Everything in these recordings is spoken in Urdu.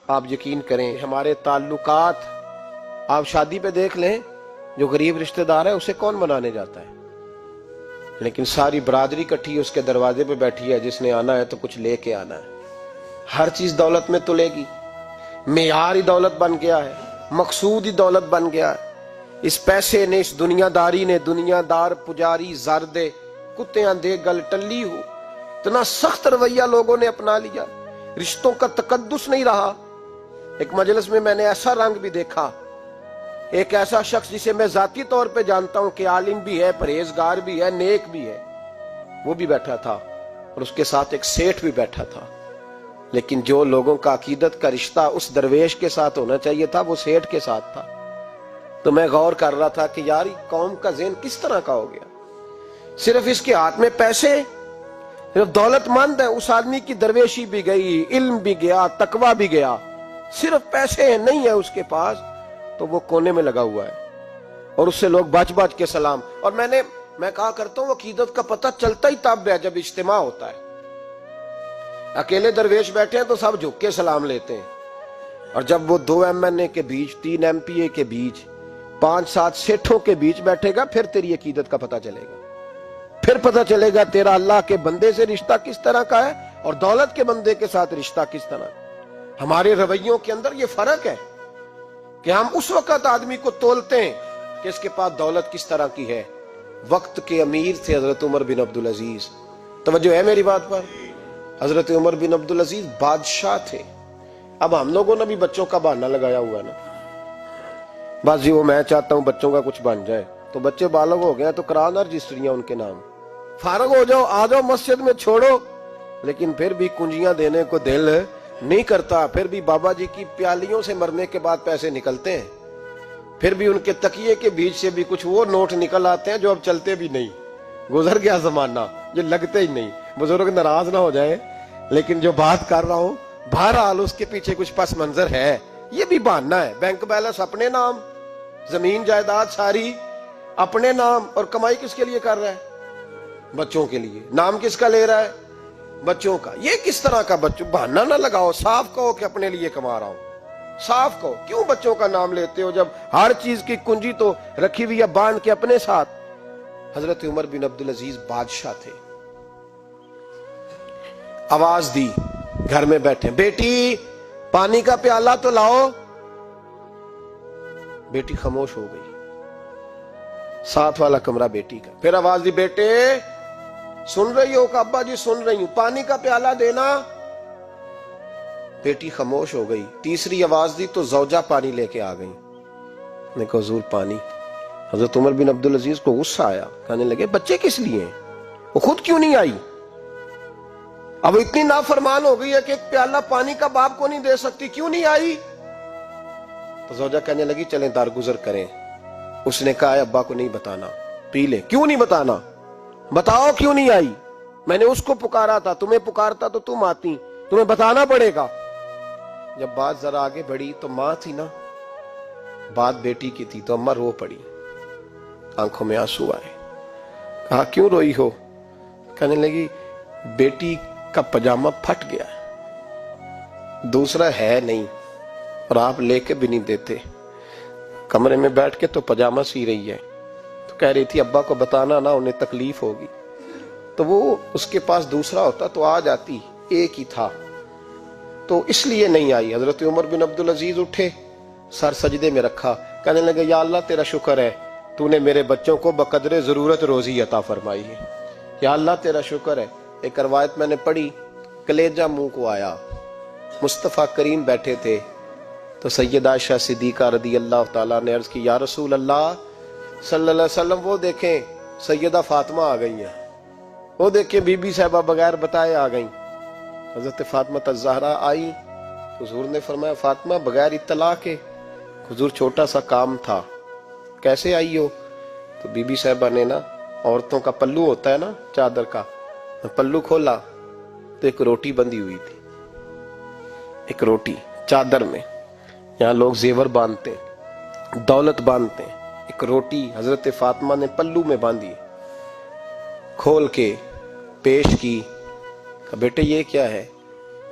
آپ یقین کریں ہمارے تعلقات آپ شادی پہ دیکھ لیں، جو غریب رشتہ دار ہے اسے کون منانے جاتا ہے؟ لیکن ساری برادری کٹھی اس کے دروازے پہ بیٹھی ہے، جس نے آنا ہے تو کچھ لے کے آنا ہے۔ ہر چیز دولت میں تلے گی، معیار ہی دولت بن گیا ہے، مقصود ہی دولت بن گیا ہے۔ اس پیسے نے، اس دنیا داری نے، دنیا دار پجاری زردے کتیاں دے گل ٹلی ہو، اتنا سخت رویہ لوگوں نے اپنا لیا، رشتوں کا تقدس نہیں رہا۔ ایک مجلس میں میں نے ایسا رنگ بھی دیکھا، ایک ایسا شخص جسے میں ذاتی طور پہ جانتا ہوں کہ عالم بھی ہے، پرہیزگار بھی ہے، نیک بھی ہے، وہ بھی بیٹھا تھا اور اس کے ساتھ ایک سیٹھ بھی بیٹھا تھا، لیکن جو لوگوں کا عقیدت کا رشتہ اس درویش کے ساتھ ہونا چاہیے تھا وہ سیٹھ کے ساتھ تھا۔ تو میں غور کر رہا تھا کہ یار قوم کا ذہن کس طرح کا ہو گیا، صرف اس کے ہاتھ میں پیسے، صرف دولت مند ہے، اس آدمی کی درویشی بھی گئی، علم بھی گیا، تقوی بھی گیا، صرف پیسے نہیں ہے اس کے پاس تو وہ کونے میں لگا ہوا ہے، اور اس سے لوگ بچ بچ کے سلام۔ اور میں کہا کرتا ہوں عقیدت کا پتہ چلتا ہی تب ہے جب اجتماع ہوتا ہے۔ اکیلے درویش بیٹھے ہیں تو سب جھک کے سلام لیتے ہیں، اور جب وہ 2 MNA کے بیچ، 3 MPA کے بیچ، 5-7 سیٹھوں کے بیچ بیٹھے گا، پھر تیری عقیدت کا پتہ چلے گا، پھر پتہ چلے گا تیرا اللہ کے بندے سے رشتہ کس طرح کا ہے اور دولت کے بندے کے ساتھ رشتہ کس طرح کا۔ ہمارے رویوں کے اندر یہ فرق ہے کہ ہم اس وقت آدمی کو تولتے ہیں کہ اس کے پاس دولت کس طرح کی ہے۔ وقت کے امیر تھے حضرت عمر بن عبدالعزیز، توجہ ہے میری بات پر؟ حضرت عمر بن عبدالعزیز بادشاہ تھے۔ اب ہم لوگوں نے بھی بچوں کا بہانہ لگایا ہوا ہے نا، بس جی وہ میں چاہتا ہوں بچوں کا کچھ بن جائے، تو بچے بالغ ہو گئے تو کرا نہ رجسٹریاں ان کے نام، فارغ ہو جاؤ، آ جاؤ مسجد میں چھوڑو، لیکن پھر بھی کنجیاں دینے کو دل نہیں کرتا، پھر بھی بابا جی کی پیالیوں سے مرنے کے بعد پیسے نکلتے ہیں، پھر بھی ان کے تکیے کے بیچ سے بھی کچھ وہ نوٹ نکل آتے ہیں جو اب چلتے بھی نہیں، گزر گیا زمانہ، یہ لگتے ہی نہیں۔ بزرگ ناراض نہ ہو جائیں، لیکن جو بات کر رہا ہوں بہرحال اس کے پیچھے کچھ پس منظر ہے، یہ بھی بہانہ ہے۔ بینک بیلنس اپنے نام، زمین جائیداد ساری اپنے نام، اور کمائی کس کے لیے کر رہا ہے؟ بچوں کے لیے۔ نام کس کا لے رہا ہے؟ بچوں کا۔ یہ کس طرح کا بچوں؟ بہانہ نہ لگاؤ، صاف کہو کہ اپنے لیے کما رہا ہوں، صاف کہو۔ کیوں بچوں کا نام لیتے ہو جب ہر چیز کی کنجی تو رکھی ہوئی ہے باندھ کے اپنے ساتھ؟ حضرت عمر بن عبدالعزیز بادشاہ تھے، آواز دی، گھر میں بیٹھے، بیٹی پانی کا پیالہ تو لاؤ۔ بیٹی خاموش ہو گئی، ساتھ والا کمرہ بیٹی کا۔ پھر آواز دی، بیٹے سن رہی ہو؟ کہ ابا جی سن رہی ہوں، پانی کا پیالہ دینا۔ بیٹی خاموش ہو گئی۔ تیسری آواز دی تو زوجہ پانی لے کے آ گئی۔ میں کہا حضور پانی۔ حضرت عمر بن عبدالعزیز کو غصہ آیا، کہنے لگے بچے کس لیے ہیں؟ وہ خود کیوں نہیں آئی؟ اب اتنی نافرمان ہو گئی ہے کہ ایک پیالہ پانی کا باپ کو نہیں دے سکتی، کیوں نہیں آئی؟ تو زوجہ کہنے لگی چلیں درگزر کریں۔ اس نے کہا ابا کو نہیں بتانا، پی لے۔ کیوں نہیں بتانا؟ بتاؤ کیوں نہیں آئی؟ میں نے اس کو پکارا تھا، تمہیں پکارتا تو تم آتی، تمہیں بتانا پڑے گا۔ جب بات ذرا آگے بڑھی تو ماں تھی نا، بات بیٹی کی تھی، تو اماں رو پڑی، آنکھوں میں آنسو آئے۔ کہا کیوں روئی ہو؟ کہنے لگی بیٹی کا پجامہ پھٹ گیا، دوسرا ہے نہیں، اور آپ لے کے بھی نہیں دیتے، کمرے میں بیٹھ کے تو پجامہ سی رہی ہے، تو کہہ رہی تھی ابا کو بتانا نا، انہیں تکلیف ہوگی۔ تو وہ اس کے پاس دوسرا ہوتا تو آ جاتی، ایک ہی تھا، تو اس لیے نہیں آئی۔ حضرت عمر بن عبدالعزیز اٹھے، سر سجدے میں رکھا، کہنے لگے یا اللہ تیرا شکر ہے، تو نے میرے بچوں کو بقدر ضرورت روزی عطا فرمائی ہے، یا اللہ تیرا شکر ہے۔ ایک روایت میں نے پڑھی، کلیجہ منہ کو آیا، مصطفیٰ کریم بیٹھے تھے، تو سیدہ عائشہ صدیقہ رضی اللہ تعالیٰ نے عرض کی یا رسول اللہ صلی اللہ علیہ وسلم، وہ دیکھیں سیدہ فاطمہ آ گئی ہیں، وہ دیکھیں بی بی صاحبہ بغیر بتائے آ گئیں۔ حضرت فاطمہ الزہرا آئی، حضور نے فرمایا فاطمہ بغیر اطلاع کے؟ حضور چھوٹا سا کام تھا۔ کیسے آئی ہو؟ تو بی بی صاحبہ نے نا، عورتوں کا پلو ہوتا ہے نا چادر کا، پلو کھولا تو ایک روٹی بندھی ہوئی تھی، ایک روٹی چادر میں، یہاں لوگ زیور باندھتے ہیں، دولت باندھتے ہیں، ایک روٹی حضرت فاطمہ نے پلو میں باندھی، کھول کے پیش کی۔ کہا بیٹے یہ کیا ہے؟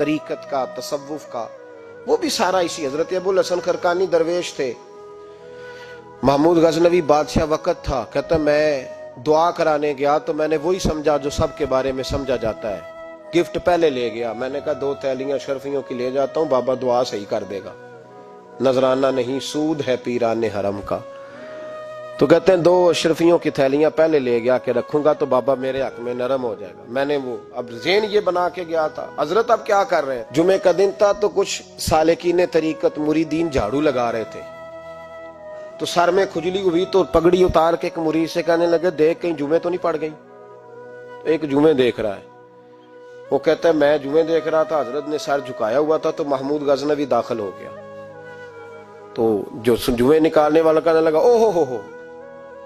طریقت کا، تصوف کا، وہ بھی سارا اسی. حضرت ابو الحسن خرقانی درویش تھے. محمود غزنوی بادشاہ وقت تھا. کہتا میں دعا کرانے گیا تو میں نے وہی سمجھا جو سب کے بارے میں سمجھا جاتا ہے. گفٹ پہلے لے گیا. میں نے کہا 2 تھیلیاں شرفیوں کی لے جاتا ہوں، بابا دعا صحیح کر دے گا. نذرانہ نہیں، سود ہے پیران حرم کا. تو کہتے ہیں 2 اشرفیوں کی تھیلیاں پہلے لے گیا کہ رکھوں گا تو بابا میرے حق میں نرم ہو جائے گا. میں نے وہ اب ذہن یہ بنا کے گیا تھا. حضرت اب کیا کر رہے ہیں؟ جمعے کا دن تھا تو کچھ سالکین طریقت مریدین جھاڑو لگا رہے تھے. تو سر میں کھجلی ہوئی تو پگڑی اتار کے ایک مرید سے کہنے لگے دیکھ کہیں جمعے تو نہیں پڑ گئی. ایک جمعے دیکھ رہا ہے. وہ کہتا ہے میں جمعے دیکھ رہا تھا. حضرت نے سر جھکایا ہوا تھا تو محمود غزنوی داخل ہو گیا. تو جو جمعے نکالنے والا کہنے لگا او ہو.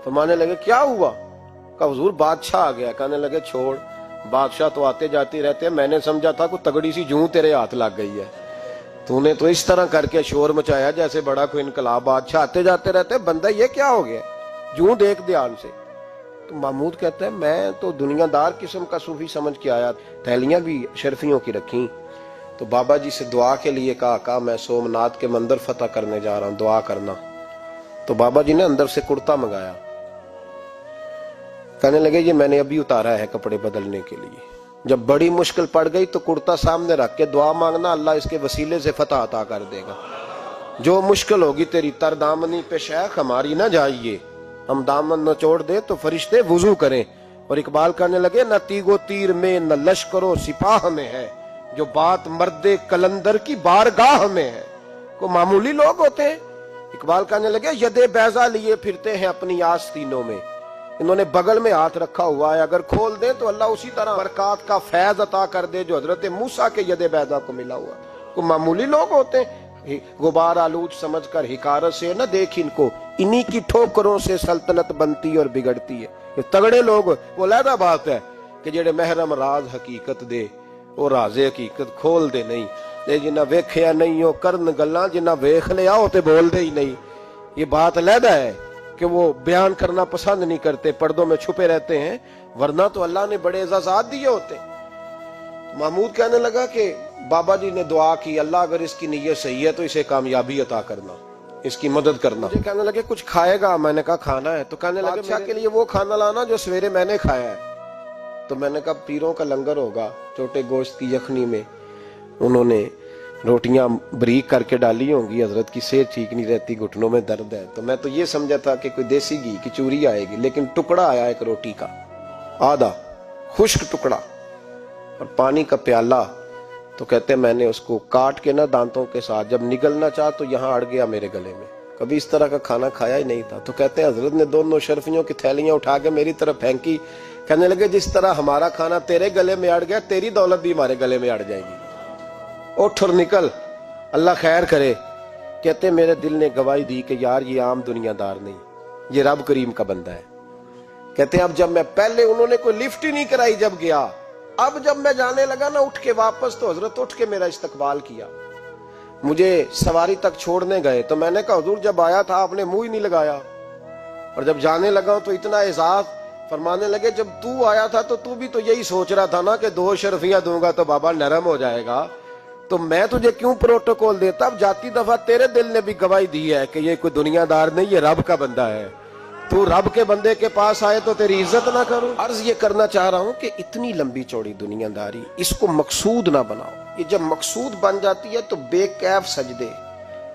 فرمانے لگے کیا ہوا؟ کہا حضور بادشاہ آ گیا. کہنے لگے چھوڑ، بادشاہ تو آتے جاتے رہتے ہیں، میں نے سمجھا تھا کوئی تگڑی سی جوں تیرے ہاتھ لگ گئی ہے. تو نے تو اس طرح کر کے شور مچایا جیسے بڑا کوئی انقلاب. بادشاہ آتے جاتے رہتے، بندہ یہ کیا ہو گیا؟ جوں دیکھ دھیان سے. تو محمود کہتا ہے میں تو دنیا دار قسم کا صوفی سمجھ کے آیا. تھیلیاں بھی شرفیوں کی رکھیں. تو بابا جی سے دعا کے لیے کہا میں سومناتھ کے مندر فتح کرنے جا رہا ہوں، دعا کرنا. تو بابا جی نے اندر سے کرتا منگایا. کہنے لگے یہ میں نے ابھی اتارا ہے کپڑے بدلنے کے لیے. جب بڑی مشکل پڑ گئی تو کرتا سامنے رکھ کے دعا مانگنا، اللہ اس کے وسیلے سے فتح عطا کر دے گا. جو مشکل ہوگی تیری تر دامنی پہ شیخ ہماری نہ جائیے، ہم دامن نہ چھوڑ دے تو فرشتے وضو کریں. اور اقبال کہنے لگے نہ تیگ و تیر میں نہ لشکر و سپاہ میں ہے، جو بات مرد کلندر کی بارگاہ میں ہے. کو معمولی لوگ ہوتے ہیں. اقبال کہنے لگے ید بیضا لیے پھرتے ہیں اپنی آستینوں میں. انہوں نے بغل میں ہاتھ رکھا ہوا ہے، اگر کھول دیں تو اللہ اسی طرح برکات کا فیض عطا کر دے جو حضرت موسیٰ کے ید بیضا کو ملا ہوا. کو معمولی لوگ ہوتے ہیں. غبار آلود سمجھ کر حکارت سے نہ دیکھ ان کو، انہی کی ٹھوکروں سے سلطنت بنتی اور بگڑتی ہے. یہ تگڑے لوگ وہ علیحدہ بات ہے کہ جڑے محرم راز حقیقت دے وہ راز حقیقت کھول دے نہیں. جنہ ویکھیا نہیں ہو کرن گلاں، جنہ ویکھ لیا ہو تے بول دے ہی نہیں. یہ بات علیحدہ ہے کہ وہ بیان کرنا پسند نہیں کرتے، پردوں میں چھپے رہتے ہیں، ورنہ تو اللہ نے بڑے اعزازات دیے ہوتے. محمود کہنے لگا کہ بابا جی نے دعا کی اللہ اگر اس کی نیت صحیح ہے تو اسے کامیابی عطا کرنا، اس کی مدد کرنا. مجھے کہنے لگے کچھ کھائے گا؟ میں نے کہا کھانا ہے. تو کہنے لگے بادشاہ کے لیے وہ کھانا لانا جو سویرے میں نے کھایا ہے. تو میں نے کہا پیروں کا لنگر ہوگا، چھوٹے گوشت کی یخنی میں انہوں نے روٹیاں بریک کر کے ڈالی ہوں گی. حضرت کی صحت ٹھیک نہیں رہتی، گھٹنوں میں درد ہے. تو میں تو یہ سمجھا تھا کہ کوئی دیسی گھی کی چوری آئے گی، لیکن ٹکڑا آیا ایک روٹی کا، آدھا خشک ٹکڑا اور پانی کا پیالہ. تو کہتے میں نے اس کو کاٹ کے نا دانتوں کے ساتھ جب نگلنا چاہ تو یہاں اڑ گیا میرے گلے میں. کبھی اس طرح کا کھانا کھایا ہی نہیں تھا. تو کہتے ہیں حضرت نے دونوں شرفیوں کی تھیلیاں اٹھا کے میری طرف پھینکی. کہنے لگے جس طرح ہمارا کھانا تیرے گلے میں اڑ گیا، تیری دولت بھی ہمارے گلے میں اڑ جائے گی. اٹھ اور نکل، اللہ خیر کرے. کہتے میرے دل نے گواہی دی کہ یار یہ عام دنیا دار نہیں، یہ رب کریم کا بندہ ہے. کہتے ہیں اب جب میں پہلے انہوں نے کوئی لفٹ ہی نہیں کرائی جب گیا، اب جب میں جانے لگا نا اٹھ کے واپس تو حضرت اٹھ کے میرا استقبال کیا. مجھے سواری تک چھوڑنے گئے تو میں نے کہا حضور جب آیا تھا آپ نے منہ ہی نہیں لگایا، اور جب جانے لگا تو اتنا اعزاز. فرمانے لگے جب تو آیا تھا تو تو بھی تو یہی سوچ رہا تھا نا کہ 2 شرفیاں دوں گا تو بابا نرم ہو جائے گا، تو میں تجھے کیوں پروٹوکول دیتا. اب جاتی دفعہ تیرے دل نے بھی گواہی دی ہے کہ یہ کوئی دنیا دار نہیں، یہ رب کا بندہ ہے. تو رب کے بندے کے پاس آئے تو تیری عزت نہ کروں. عرض یہ کرنا چاہ رہا ہوں کہ اتنی لمبی چوڑی دنیا داری اس کو مقصود نہ بناؤ. یہ جب مقصود بن جاتی ہے تو بے کیف سجدے،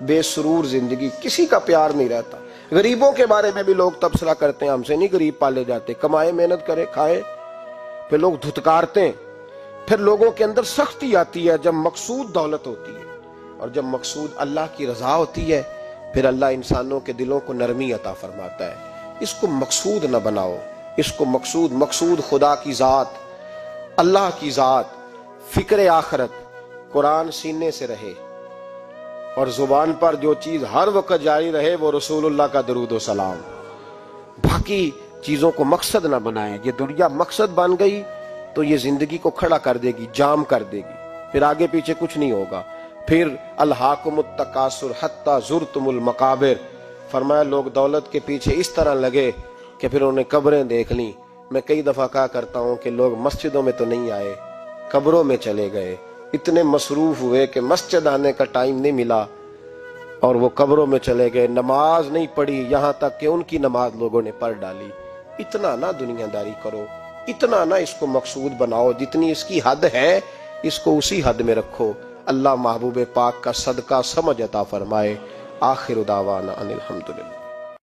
بے سرور زندگی، کسی کا پیار نہیں رہتا. غریبوں کے بارے میں بھی لوگ تبصرہ کرتے ہیں، ہم سے نہیں غریب پالے جاتے، کمائے محنت کرے کھائے. پھر لوگ دھتکارتے ہیں. پھر لوگوں کے اندر سختی آتی ہے جب مقصود دولت ہوتی ہے، اور جب مقصود اللہ کی رضا ہوتی ہے پھر اللہ انسانوں کے دلوں کو نرمی عطا فرماتا ہے. اس کو مقصود نہ بناؤ، اس کو مقصود خدا کی ذات، اللہ کی ذات، فکر آخرت، قرآن سینے سے رہے، اور زبان پر جو چیز ہر وقت جاری رہے وہ رسول اللہ کا درود و سلام. باقی چیزوں کو مقصد نہ بنائیں. یہ دنیا مقصد بن گئی تو یہ زندگی کو کھڑا کر دے گی، جام کر دے گی، پھر آگے پیچھے کچھ نہیں ہوگا. پھر الہاکم التکاثر حتی زرتم المقابر. فرمایا لوگ دولت کے پیچھے اس طرح لگے کہ پھر انہیں قبریں دیکھ لیں. میں کئی دفعہ کہا کرتا ہوں کہ لوگ مسجدوں میں تو نہیں آئے، قبروں میں چلے گئے. اتنے مصروف ہوئے کہ مسجد آنے کا ٹائم نہیں ملا اور وہ قبروں میں چلے گئے، نماز نہیں پڑھی، یہاں تک کہ ان کی نماز لوگوں نے پڑھ ڈالی۔ اتنا نہ دنیا داری کرو، اتنا نہ اس کو مقصود بناؤ، جتنی اس کی حد ہے اس کو اسی حد میں رکھو۔ اللہ محبوب پاک کا صدقہ سمجھ عطا فرمائے۔ آخر دعوانا ان الحمدللہ۔